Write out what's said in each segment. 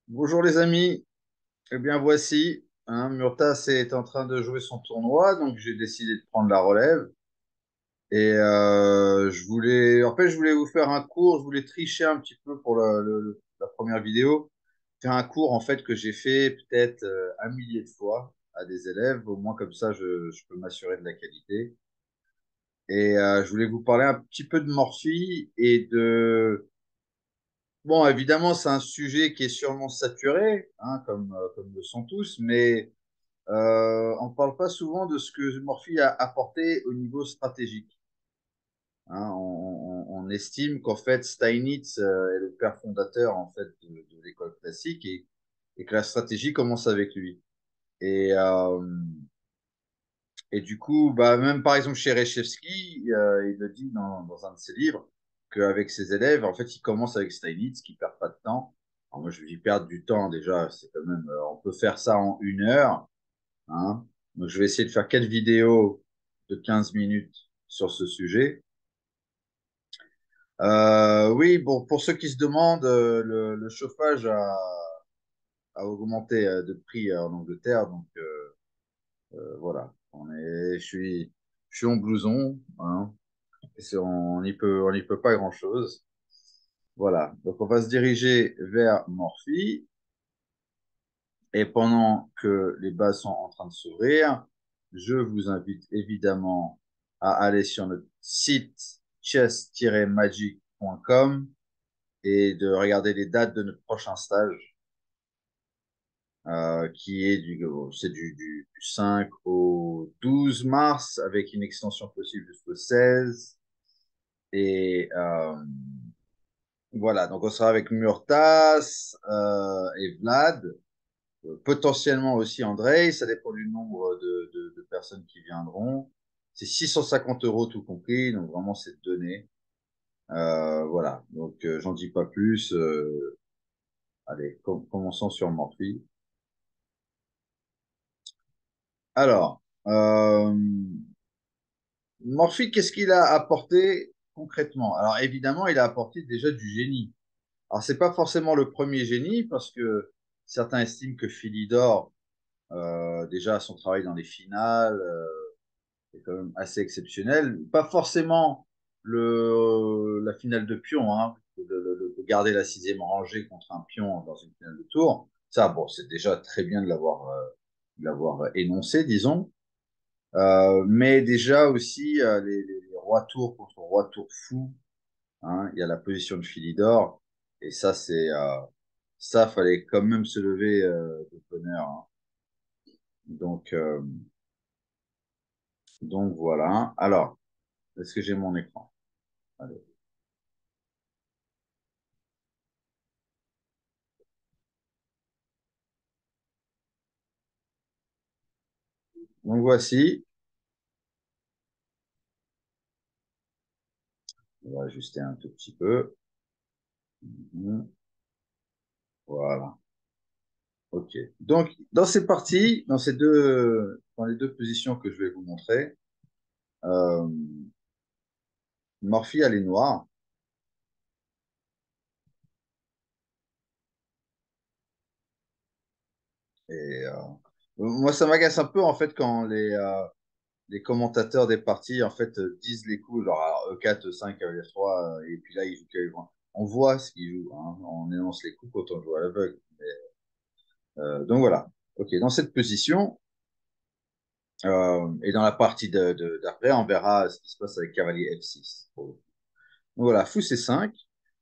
Bonjour les amis, eh bien voici, Murtas est en train de jouer son tournoi, donc j'ai décidé de prendre la relève. Et je voulais vous faire un cours, je voulais tricher un petit peu pour la première vidéo, faire un cours en fait que j'ai fait peut-être un millier de fois à des élèves, au moins comme ça je peux m'assurer de la qualité. Et je voulais vous parler un petit peu de Morphy et de... Bon, évidemment, c'est un sujet qui est sûrement saturé, comme le sont tous, mais on ne parle pas souvent de ce que Morphy a apporté au niveau stratégique. On estime qu'en fait, Steinitz est le père fondateur en fait de l'école classique et que la stratégie commence avec lui. Et, euh, et du coup, bah, même par exemple chez Reshevsky, il le dit dans un de ses livres, qu'avec ses élèves, en fait, il commence avec Steinitz, qui perd pas de temps. Alors moi, je dis perdre du temps déjà, c'est quand même, on peut faire ça en 1 heure. Hein. Donc, je vais essayer de faire 4 vidéos de 15 minutes sur ce sujet. Oui, bon, pour ceux qui se demandent, le chauffage a augmenté de prix en Angleterre. Donc, voilà, je suis en blouson. Hein, on n'y peut pas grand-chose. Voilà, donc on va se diriger vers Morphy. Et pendant que les bases sont en train de s'ouvrir, je vous invite évidemment à aller sur notre site chess-magic.com et de regarder les dates de notre prochain stage, qui est du 5 au 12 mars, avec une extension possible jusqu'au 16. Et voilà, donc on sera avec Murtas et Vlad. Potentiellement aussi André, ça dépend du nombre de personnes qui viendront. C'est 650 euros tout compris, donc vraiment c'est donné. Voilà, donc j'en dis pas plus. Allez, commençons sur Morphy. Alors, Morphy, qu'est-ce qu'il a apporté concrètement? Alors évidemment, il a apporté déjà du génie. Alors c'est pas forcément le premier génie, parce que certains estiment que Philidor, déjà son travail dans les finales, c'est quand même assez exceptionnel. Pas forcément la finale de pion, hein, de garder la sixième rangée contre un pion dans une finale de tour. Ça, bon, c'est déjà très bien de l'avoir énoncé, disons. Mais déjà aussi, les rois tours contre rois tours fou, hein, il y a la position de Philidor. Et ça, ça, fallait quand même se lever de bonheur. Hein. Donc, euh, donc voilà. Alors, est-ce que j'ai mon écran? Allez. Donc voici, on va ajuster un tout petit peu. Mhm. Voilà. OK. Donc, dans ces parties, dans les deux positions que je vais vous montrer, euh, Morphy, elle est noire. Et moi, ça m'agace un peu, en fait, quand les commentateurs des parties, en fait, disent les coups, genre alors, E4, E5, cavalier 3, et puis là, ils jouent cavalier 3. On voit ce qu'ils jouent, hein. On énonce les coups quand on joue à l'aveugle. Donc voilà. OK. Dans cette position, et dans la partie d'après, on verra ce qui se passe avec cavalier F6. Donc voilà, fou C5.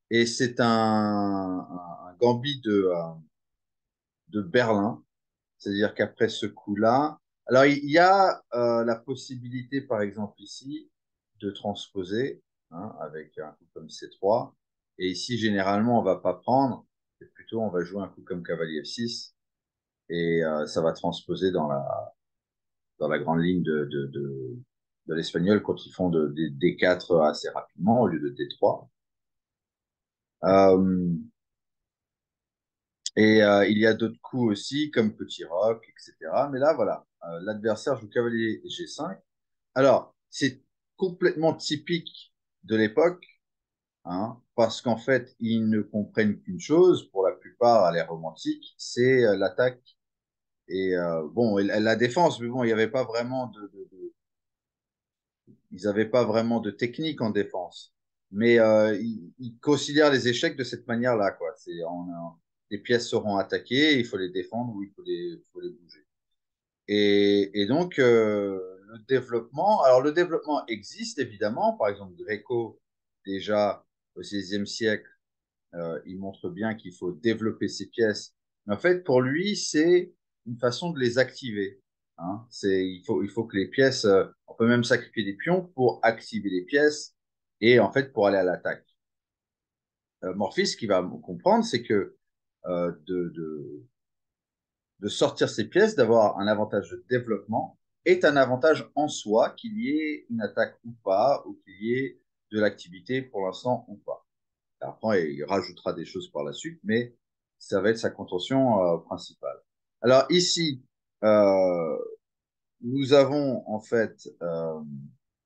Et c'est un gambit de Berlin. C'est-à-dire qu'après ce coup-là, alors il y a la possibilité, par exemple ici, de transposer, hein, avec un coup comme C3. Et ici, généralement, on va pas prendre, et plutôt on va jouer un coup comme cavalier F6. Et ça va transposer dans la grande ligne de l'espagnol quand ils font des D4 assez rapidement au lieu de D3. Euh, et il y a d'autres coups aussi, comme petit roc, etc. Mais là, voilà, l'adversaire joue cavalier G5. Alors, c'est complètement typique de l'époque, hein, parce qu'en fait, ils ne comprennent qu'une chose pour la plupart. part, elle est romantique, c'est l'attaque et bon, la défense, mais bon, il n'y avait pas vraiment ils n'avaient pas vraiment de technique en défense. Mais ils considèrent les échecs de cette manière-là, quoi. Les pièces seront attaquées, il faut les défendre ou faut les bouger. Et donc, le développement, alors le développement existe évidemment, par exemple, Gréco, déjà au XVIe siècle, il montre bien qu'il faut développer ces pièces. Mais en fait, pour lui, c'est une façon de les activer. Hein. Il faut que les pièces, on peut même sacrifier des pions pour activer les pièces et en fait pour aller à l'attaque. Morphy, ce qu'il va comprendre, c'est que de sortir ces pièces, d'avoir un avantage de développement, est un avantage en soi, qu'il y ait une attaque ou pas, ou qu'il y ait de l'activité pour l'instant ou pas. Après, il rajoutera des choses par la suite, mais ça va être sa contention principale. Alors ici, euh, nous avons en fait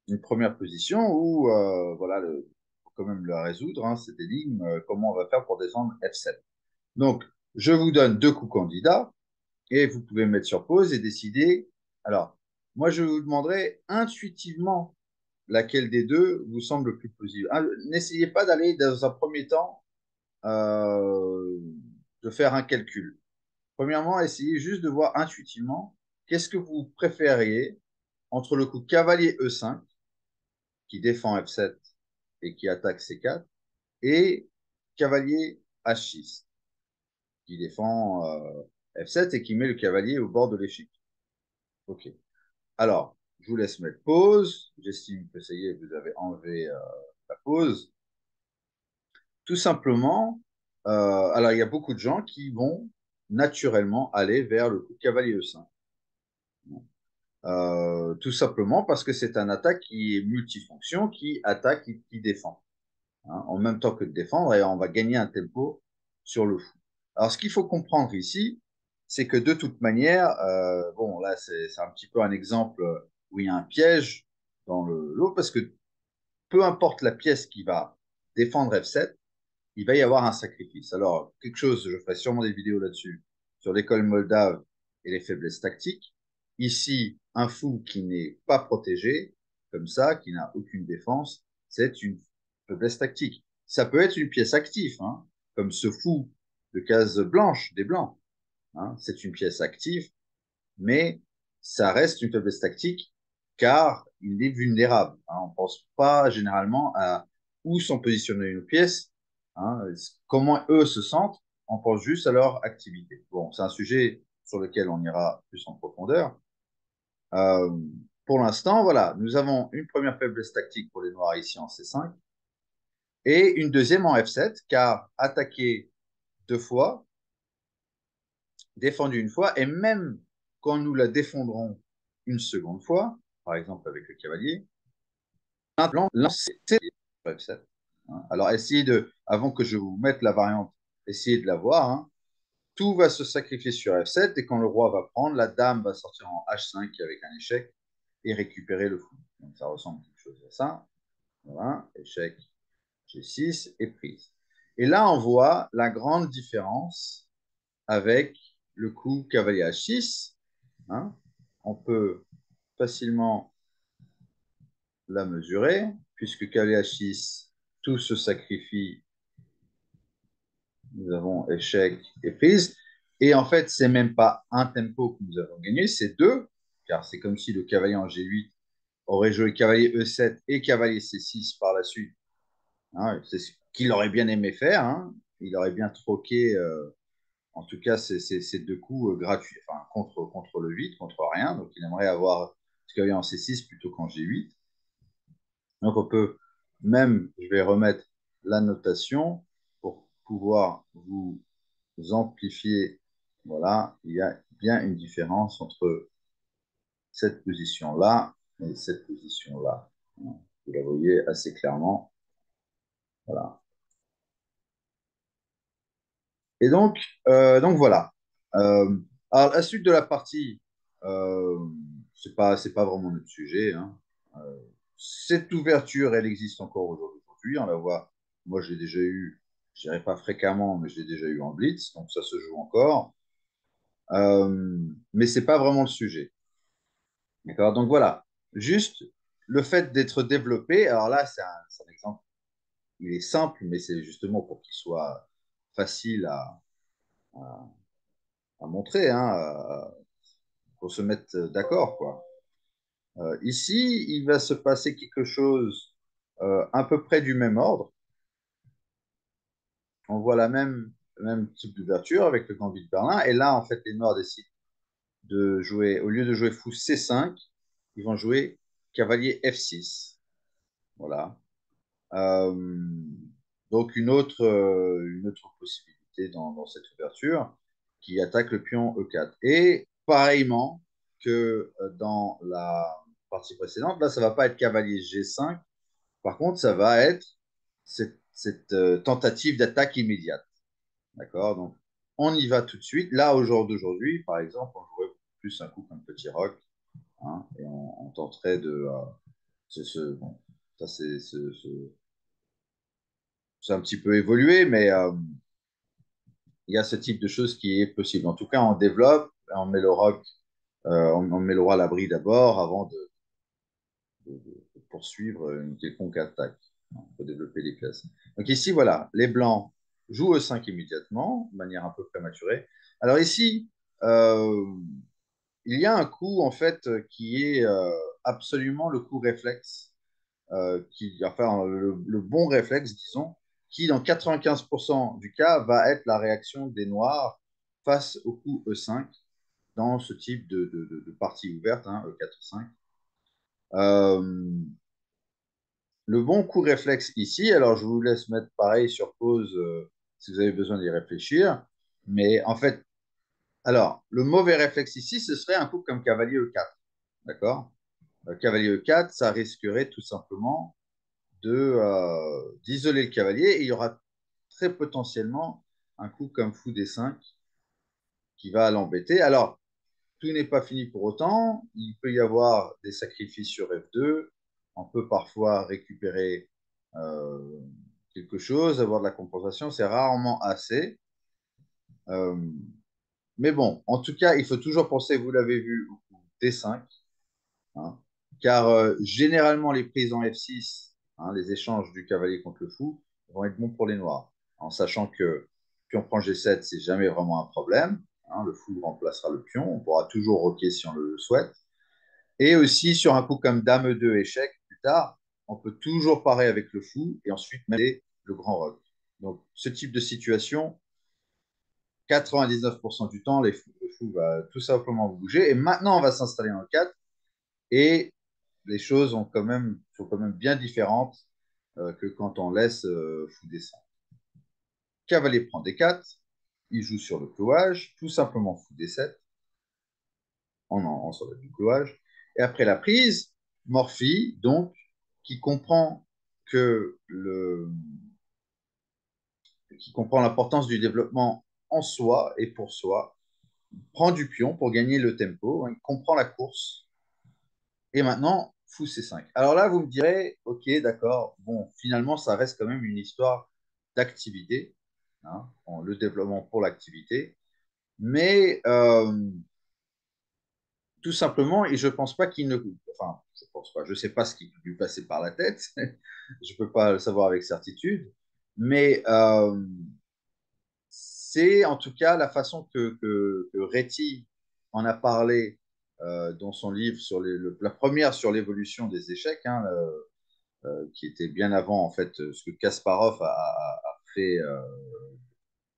une première position où, voilà, faut quand même la résoudre, hein, cette énigme, comment on va faire pour descendre F7. Donc, je vous donne deux coups candidats et vous pouvez mettre sur pause et décider. Alors, moi, je vous demanderai intuitivement laquelle des deux vous semble le plus plausible. Ah, n'essayez pas d'aller dans un premier temps euh, de faire un calcul. Premièrement, essayez juste de voir intuitivement qu'est-ce que vous préfériez entre le coup cavalier E5 qui défend F7 et qui attaque C4 et cavalier H6 qui défend F7 et qui met le cavalier au bord de l'échiquier. Ok. Alors, je vous laisse mettre pause. J'estime que ça y est, vous avez enlevé la pause. Tout simplement, alors il y a beaucoup de gens qui vont naturellement aller vers le coup de cavalier E5. Tout simplement parce que c'est un attaque qui est multifonction, qui attaque et qui défend, hein, en même temps que de défendre, et on va gagner un tempo sur le fou. Alors, ce qu'il faut comprendre ici, c'est que de toute manière, bon, là, c'est un petit peu un exemple où il y a un piège dans le lot, parce que peu importe la pièce qui va défendre F7, il va y avoir un sacrifice. Alors, quelque chose, je ferai sûrement des vidéos là-dessus, sur l'école moldave et les faiblesses tactiques. Ici, un fou qui n'est pas protégé, comme ça, qui n'a aucune défense, c'est une faiblesse tactique. Ça peut être une pièce active, hein, comme ce fou de case blanche des blancs. Hein, c'est une pièce active, mais ça reste une faiblesse tactique car il est vulnérable. Hein. On ne pense pas généralement à où sont positionnées nos pièces, hein, comment eux se sentent, on pense juste à leur activité. Bon, c'est un sujet sur lequel on ira plus en profondeur. Euh, pour l'instant, voilà, nous avons une première faiblesse tactique pour les noirs ici en C5 et une deuxième en F7 car attaquer deux fois, défendu une fois, et même quand nous la défendrons une seconde fois, par exemple avec le cavalier, lancer F7. Alors essayez de, avant que je vous mette la variante, essayez de la voir. Hein. Tout va se sacrifier sur F7 et quand le roi va prendre, la dame va sortir en H5 avec un échec et récupérer le fou. Donc ça ressemble à quelque chose à ça. Voilà, échec G6 et prise. Et là, on voit la grande différence avec le coup cavalier H6. Hein. On peut facilement la mesurer, puisque cavalier H6, tout se sacrifie. Nous avons échec et prise. Et en fait, c'est même pas un tempo que nous avons gagné, c'est deux, car c'est comme si le cavalier en G8 aurait joué cavalier E7 et cavalier C6 par la suite. Hein, c'est ce qu'il aurait bien aimé faire. Hein. Il aurait bien troqué en tout cas, c'est deux coups gratuits, enfin, contre le vide, contre rien. Donc, il aimerait avoir ce qu'il y a en C6 plutôt qu'en G8. Donc, on peut même, je vais remettre la notation pour pouvoir vous amplifier. Voilà, il y a bien une différence entre cette position-là et cette position-là. Vous la voyez assez clairement. Voilà. Et donc voilà. Alors, la suite de la partie, euh, c'est pas vraiment notre sujet. Hein. Cette ouverture, elle existe encore aujourd'hui. On la voit. Moi, j'ai déjà eu. Je dirais pas fréquemment, mais je l'ai déjà eu en blitz, donc ça se joue encore. Euh, mais c'est pas vraiment le sujet. D'accord? Donc voilà, juste le fait d'être développé, alors là, c'est un exemple, il est simple, mais c'est justement pour qu'il soit facile à, à montrer, hein, pour se mettre d'accord, quoi. Ici, il va se passer quelque chose à peu près du même ordre. On voit même type d'ouverture avec le gambit de Berlin. Et là, en fait, les Noirs décident de jouer, au lieu de jouer fou C5, ils vont jouer cavalier F6. Voilà. Euh, donc, une autre possibilité dans cette ouverture qui attaque le pion E4. Et pareillement que dans la partie précédente, là, ça ne va pas être cavalier G5. Par contre, ça va être cette tentative d'attaque immédiate. D'accord? Donc, on y va tout de suite. Là, au jour d'aujourd'hui, par exemple, on jouerait plus un coup comme petit roc, hein, et on tenterait de. Bon, ça, c'est un petit peu évolué, mais il y a ce type de choses qui est possible. En tout cas, on développe, on met le roc, on met le roi à l'abri d'abord avant de poursuivre une quelconque attaque. On peut développer les pièces. Donc ici, voilà, les blancs jouent E5 immédiatement, de manière un peu prématurée. Alors ici, euh, il y a un coup, en fait, qui est absolument le coup réflexe, enfin, le bon réflexe, disons, qui, dans 95% du cas, va être la réaction des Noirs face au coup E5 dans ce type de partie ouverte, hein, E4-5. Euh, Le bon coup réflexe ici, alors je vous laisse mettre pareil sur pause si vous avez besoin d'y réfléchir, mais en fait, alors, le mauvais réflexe ici, ce serait un coup comme cavalier E4, d'accord? Cavalier E4, ça risquerait tout simplement d'isoler le cavalier et il y aura très potentiellement un coup comme fou D5 qui va l'embêter. Alors, tout n'est pas fini pour autant. Il peut y avoir des sacrifices sur F2. On peut parfois récupérer euh, quelque chose, avoir de la compensation. C'est rarement assez. Euh, mais bon, en tout cas, il faut toujours penser, vous l'avez vu, au coup D5, hein, car généralement, les prises en F6, hein, les échanges du cavalier contre le fou, vont être bons pour les noirs, en sachant que pion prend G7, c'est jamais vraiment un problème. Hein, le fou remplacera le pion. On pourra toujours roquer si on le souhaite. Et aussi, sur un coup comme Dame 2 échec, plus tard, on peut toujours parer avec le fou et ensuite mettre le grand roc. Donc, ce type de situation, 99% du temps, le fou va tout simplement bouger. Et maintenant, on va s'installer en 4 et les choses sont quand même bien différentes que quand on laisse fou descendre. Cavalier prend D4, il joue sur le clouage, tout simplement fou D7, en sur du clouage. Et après la prise, Morphy, donc, qui comprend que qui comprend l'importance du développement en soi et pour soi, prend du pion pour gagner le tempo, hein, il comprend la course, et maintenant, fou C5. Alors là, vous me direz, ok, d'accord, bon, finalement, ça reste quand même une histoire d'activité, hein, le développement pour l'activité, mais tout simplement, et je pense pas qu'il ne. Enfin, je pense pas, je sais pas ce qui peut lui passer par la tête, je peux pas le savoir avec certitude, mais c'est en tout cas la façon que Réti en a parlé dans son livre sur la première sur l'évolution des échecs, hein, qui était bien avant en fait ce que Kasparov a fait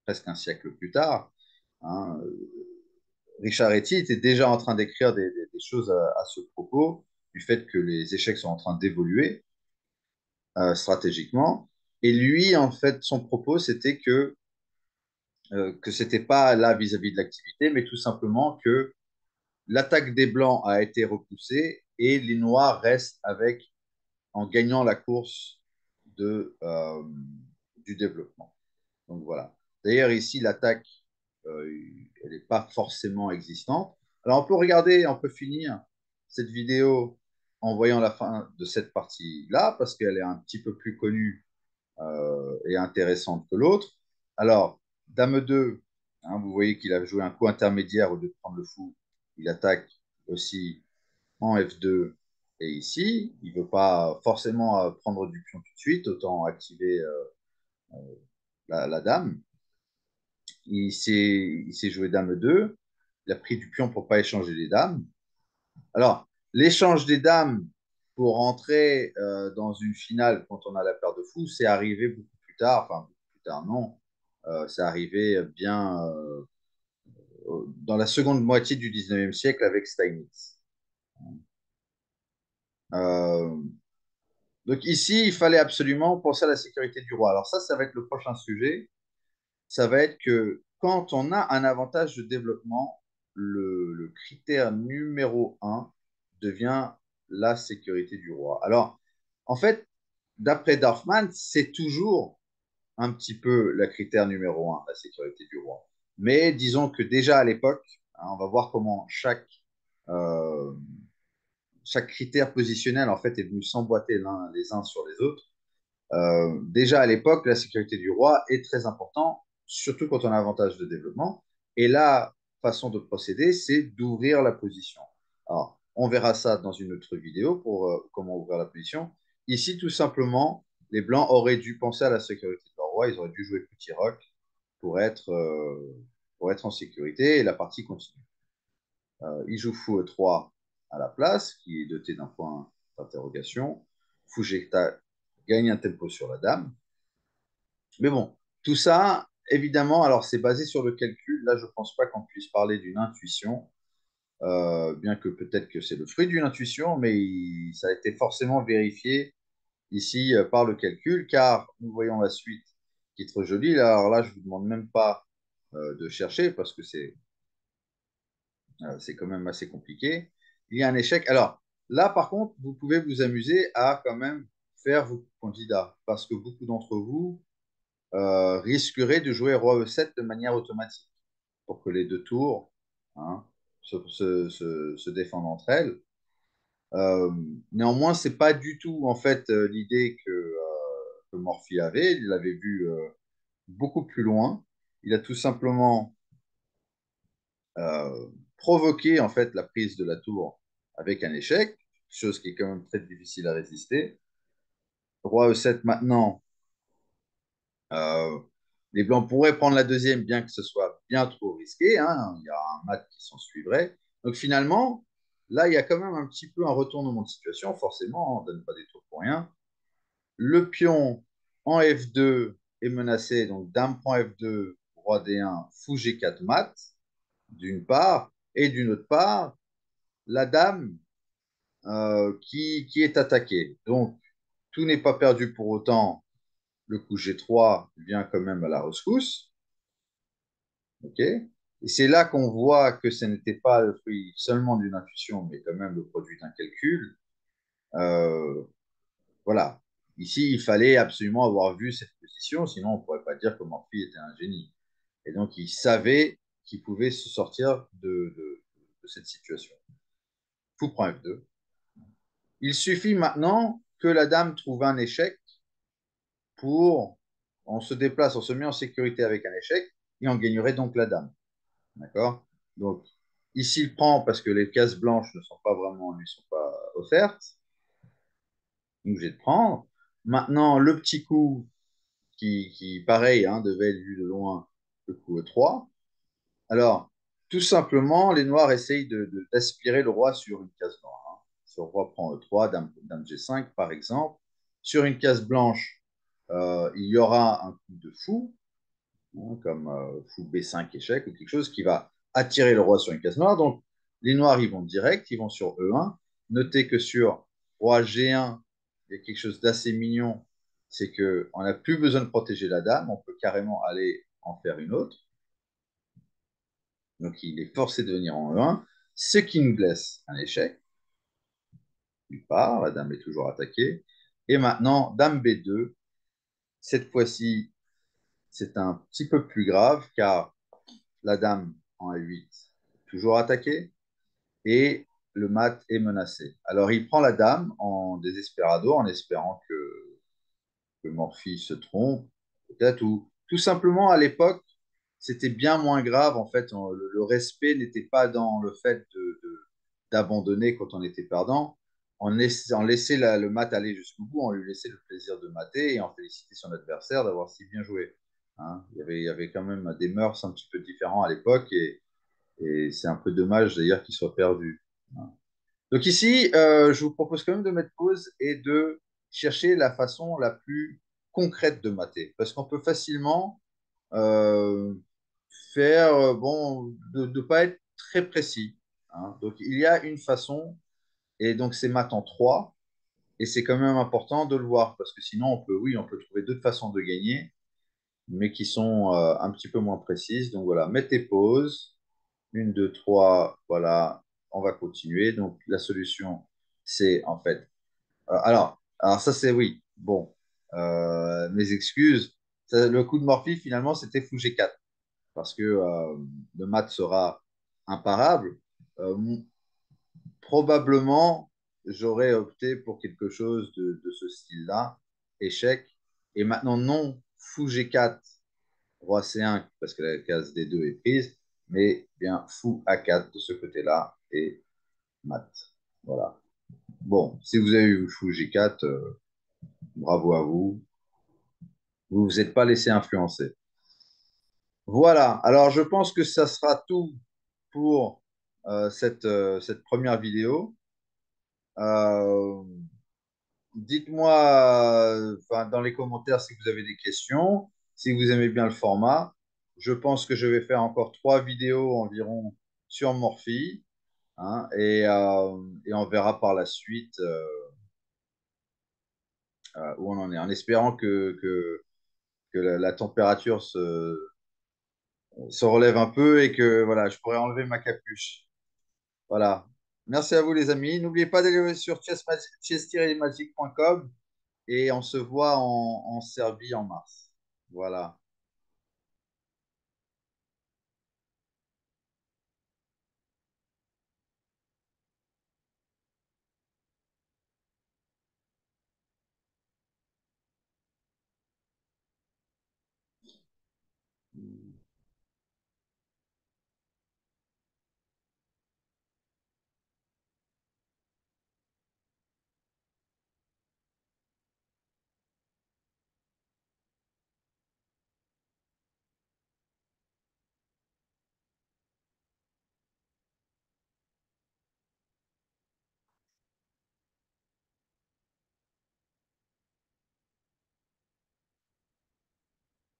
presque un siècle plus tard. Hein. Richard Reti était déjà en train d'écrire des choses à ce propos, du fait que les échecs sont en train d'évoluer stratégiquement. Et lui, en fait, son propos, c'était que c'était pas là vis-à-vis de l'activité, mais tout simplement que l'attaque des Blancs a été repoussée et les Noirs restent avec, en gagnant la course du développement. Donc voilà. D'ailleurs, ici, l'attaque, euh, elle n'est pas forcément existante. Alors, on peut regarder, on peut finir cette vidéo en voyant la fin de cette partie-là, parce qu'elle est un petit peu plus connue est intéressante que l'autre. Alors, Dame 2, hein, vous voyez qu'il a joué un coup intermédiaire au lieu de prendre le fou. Il attaque aussi en F2 et ici. Il ne veut pas forcément prendre du pion tout de suite, autant activer la dame. Il s'est joué Dame 2. Il a pris du pion pour ne pas échanger les dames. Alors, l'échange des dames pour rentrer dans une finale quand on a la paire de fous, c'est arrivé beaucoup plus tard. Enfin, beaucoup plus tard, non. C'est arrivé bien dans la seconde moitié du 19e siècle avec Steinitz. Euh, donc ici, il fallait absolument penser à la sécurité du roi. Alors ça va être le prochain sujet. Ça va être que quand on a un avantage de développement, le critère numéro un devient la sécurité du roi. Alors, en fait, d'après Dorfman, c'est toujours un petit peu le critère numéro un, la sécurité du roi. Mais disons que déjà à l'époque, hein, on va voir comment euh, chaque critère positionnel en fait est venu s'emboîter les uns sur les autres. Déjà à l'époque, la sécurité du roi est très importante, surtout quand on a un avantage de développement. Et la façon de procéder, c'est d'ouvrir la position. Alors, on verra ça dans une autre vidéo pour comment ouvrir la position. Ici, tout simplement, les blancs auraient dû penser à la sécurité de leur roi. Ils auraient dû jouer petit roc pour être, euh, pour être en sécurité et la partie continue. Il joue fou E3 à la place, qui est doté d'un point d'interrogation. Fou G4 gagne un tempo sur la dame. Mais bon, tout ça, évidemment, alors c'est basé sur le calcul. Là, je ne pense pas qu'on puisse parler d'une intuition, bien que peut-être que c'est le fruit d'une intuition, mais ça a été forcément vérifié ici par le calcul, car nous voyons la suite qui est trop jolie. Alors là, je ne vous demande même pas de chercher parce que c'est quand même assez compliqué. Il y a un échec. Alors là, par contre, vous pouvez vous amuser à quand même faire vos candidats, parce que beaucoup d'entre vous risqueraient de jouer roi E7 de manière automatique pour que les deux tours, hein, se défendent entre elles. Euh, Néanmoins, c'est pas du tout en fait l'idée que Morphy avait. Il l'avait vu beaucoup plus loin. Il a tout simplement provoqué en fait la prise de la tour avec un échec, chose qui est quand même très difficile à résister. Roi E7 maintenant, euh, les blancs pourraient prendre la deuxième, bien que ce soit bien trop risqué, hein. Il y a un mat qui s'en suivrait. Donc finalement, là, il y a quand même un petit peu un retournement de situation. Forcément, on ne donne pas des tours pour rien. Le pion en F2 est menacé. Donc dame prend F2, roi D1, fou G4 mat, d'une part. Et d'une autre part, la dame qui est attaquée. Donc, tout n'est pas perdu pour autant. Le coup G3 vient quand même à la rescousse. Ok. Et c'est là qu'on voit que ce n'était pas le fruit seulement d'une intuition, mais quand même le produit d'un calcul. Euh, voilà. Ici, il fallait absolument avoir vu cette position, sinon on ne pourrait pas dire que Morphy était un génie. Et donc, il savait qu'il pouvait se sortir de cette situation. Fou prend F2. Il suffit maintenant que la dame trouve un échec pour. On se déplace, on se met en sécurité avec un échec et on gagnerait donc la dame. D'accord. Donc, ici, il prend parce que les cases blanches ne sont pas vraiment, lui sont pas offertes. Donc, j'ai de prendre. Maintenant, le petit coup qui pareil, hein, devait être vu de loin, le coup E3. Alors, tout simplement, les noirs essayent d'aspirer le roi sur une case noire, hein. Si le roi prend E3, dame G5, par exemple, sur une case blanche, il y aura un coup de fou, hein, comme fou B5 échec ou quelque chose qui va attirer le roi sur une case noire. Donc, les noirs, ils vont direct, ils vont sur E1. Notez que sur roi G1, il y a quelque chose d'assez mignon, c'est qu'on n'a plus besoin de protéger la dame, on peut carrément aller en faire une autre. Donc, il est forcé de venir en E1, ce qui nous laisse un échec. Il part, la dame est toujours attaquée. Et maintenant, dame B2. Cette fois-ci, c'est un petit peu plus grave car la dame en A8 est toujours attaquée et le mat est menacé. Alors, il prend la dame en désespérado en espérant que Morphy se trompe. T'as tout. Tout simplement, à l'époque, c'était bien moins grave. En fait, le respect n'était pas dans le fait d'abandonner quand on était perdant. On laissait le mat aller jusqu'au bout, on lui laissait le plaisir de mater et on félicitait son adversaire d'avoir si bien joué. Hein, il y avait quand même des mœurs un petit peu différents à l'époque et c'est un peu dommage d'ailleurs qu'ils soient perdus. Hein. Donc ici, je vous propose quand même de mettre pause et de chercher la façon la plus concrète de mater. Parce qu'on peut facilement euh, faire, bon, de ne pas être très précis. Hein. Donc il y a une façon, et donc c'est mat en 3, et c'est quand même important de le voir, parce que sinon on peut, oui, on peut trouver d'autres façons de gagner, mais qui sont un petit peu moins précises. Donc voilà, mettez pause. Une, deux, trois, voilà, on va continuer. Donc la solution, c'est en fait. Alors ça c'est oui. Bon, mes excuses. Le coup de Morphy, finalement, c'était fou G4 parce que le mat sera imparable. Euh, Probablement, j'aurais opté pour quelque chose de ce style-là, échec. Et maintenant, non, fou G4, roi C1, parce que la case D2 est prise, mais bien fou A4 de ce côté-là et mat. Voilà. Bon, si vous avez eu fou G4, bravo à vous. Vous vous êtes pas laissé influencer. Voilà. Alors, je pense que ça sera tout pour cette première vidéo. Euh, Dites-moi enfin, dans les commentaires si vous avez des questions, si vous aimez bien le format. Je pense que je vais faire encore 3 vidéos environ sur Morphy, hein, et on verra par la suite où on en est, en espérant que la température se relève un peu et que voilà, je pourrai enlever ma capuche. Voilà. Merci à vous les amis. N'oubliez pas d'aller sur chess-magic.com et on se voit en Serbie en mars. Voilà.